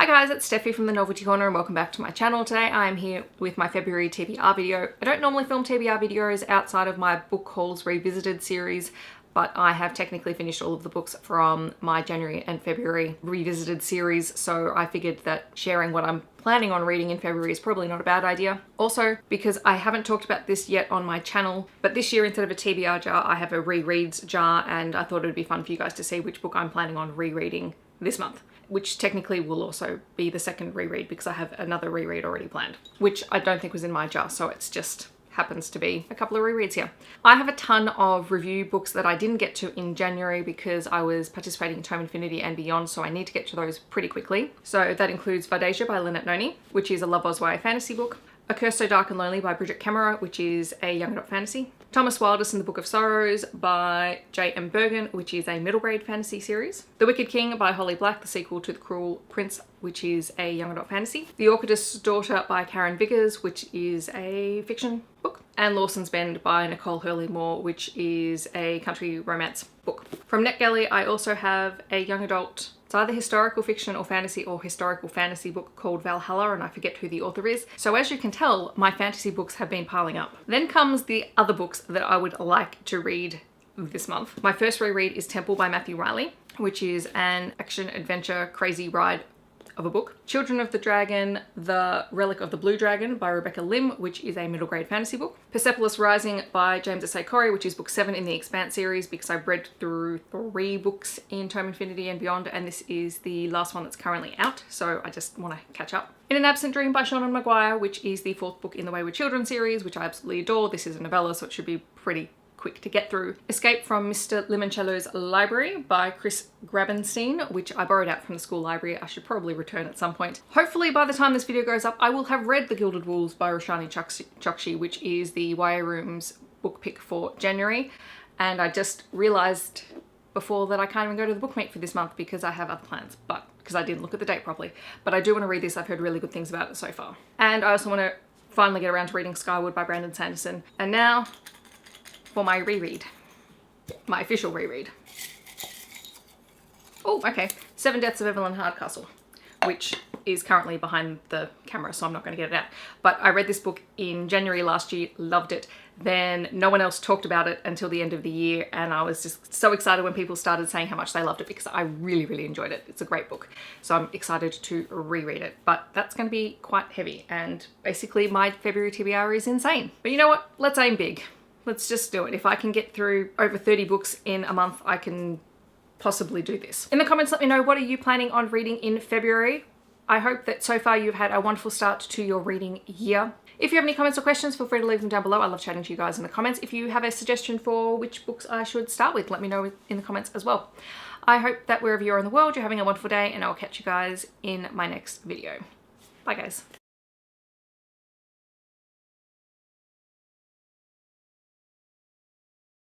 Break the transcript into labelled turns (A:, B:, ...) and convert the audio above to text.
A: Hi guys, it's Steffi from the Novelty Corner and welcome back to my channel. Today I am here with my February TBR video. I don't normally film TBR videos outside of my book hauls revisited series, but I have technically finished all of the books from my January and February revisited series, so I figured that sharing what I'm planning on reading in February is probably not a bad idea. Also, because I haven't talked about this yet on my channel, but this year instead of a TBR jar, I have a Rereads jar, and I thought it would be fun for you guys to see which book I'm planning on rereading this month, which technically will also be the second reread because I have another reread already planned, which I don't think was in my jar, so it's just happens to be a couple of rereads here. I have a ton of review books that I didn't get to in January because I was participating in Tome Infinity and Beyond, so I need to get to those pretty quickly. So that includes Vidacia by Lynette Noni, which is a Love Oz YA fantasy book. A Curse So Dark and Lonely by Bridget Kemmerer, which is a young adult fantasy. Thomas Wildest and the Book of Sorrows by J.M. Bergen, which is a middle grade fantasy series. The Wicked King by Holly Black, the sequel to The Cruel Prince, which is a young adult fantasy. The Orchidist's Daughter by Karen Vickers, which is a fiction book. And Lawson's Bend by Nicole Hurley Moore, which is a country romance book. From NetGalley, I also have a young adult, it's either historical fiction or historical fantasy book called Valhalla, and I forget who the author is. So as you can tell, my fantasy books have been piling up. Then comes the other books that I would like to read this month. My first reread is Temple by Matthew Riley, which is an action adventure crazy ride of a book. Children of the Dragon, The Relic of the Blue Dragon by Rebecca Lim, which is a middle grade fantasy book. Persepolis Rising by James S. A. Corey, which is book 7 in the Expanse series because I've read through 3 books in Tome Infinity and Beyond, and this is the last one that's currently out, so I just want to catch up. In an Absent Dream by Seanan Maguire, which is the 4th book in the Wayward Children series, which I absolutely adore. This is a novella, so it should be pretty quick to get through. Escape from Mr. Limoncello's Library by Chris Grabenstein, which I borrowed out from the school library. I should probably return at some point. Hopefully by the time this video goes up, I will have read The Gilded Wolves by Roshani Chokshi, which is the YA Room's book pick for January. And I just realized before that I can't even go to the book meet for this month because I have other plans, but because I didn't look at the date properly. But I do want to read this. I've heard really good things about it so far. And I also want to finally get around to reading Skyward by Brandon Sanderson. And now for my reread, my official reread. Oh, okay. 7 Deaths of Evelyn Hardcastle, which is currently behind the camera, so I'm not going to get it out. But I read this book in January last year, loved it. Then no one else talked about it until the end of the year, and I was just so excited when people started saying how much they loved it because I really, really enjoyed it. It's a great book, so I'm excited to reread it. But that's going to be quite heavy, and basically my February TBR is insane. But you know what? Let's aim big. Let's just do it. If I can get through over 30 books in a month, I can possibly do this. In the comments, let me know, what are you planning on reading in February? I hope that so far you've had a wonderful start to your reading year. If you have any comments or questions, feel free to leave them down below. I love chatting to you guys in the comments. If you have a suggestion for which books I should start with, let me know in the comments as well. I hope that wherever you are in the world, you're having a wonderful day, and I'll catch you guys in my next video. Bye guys.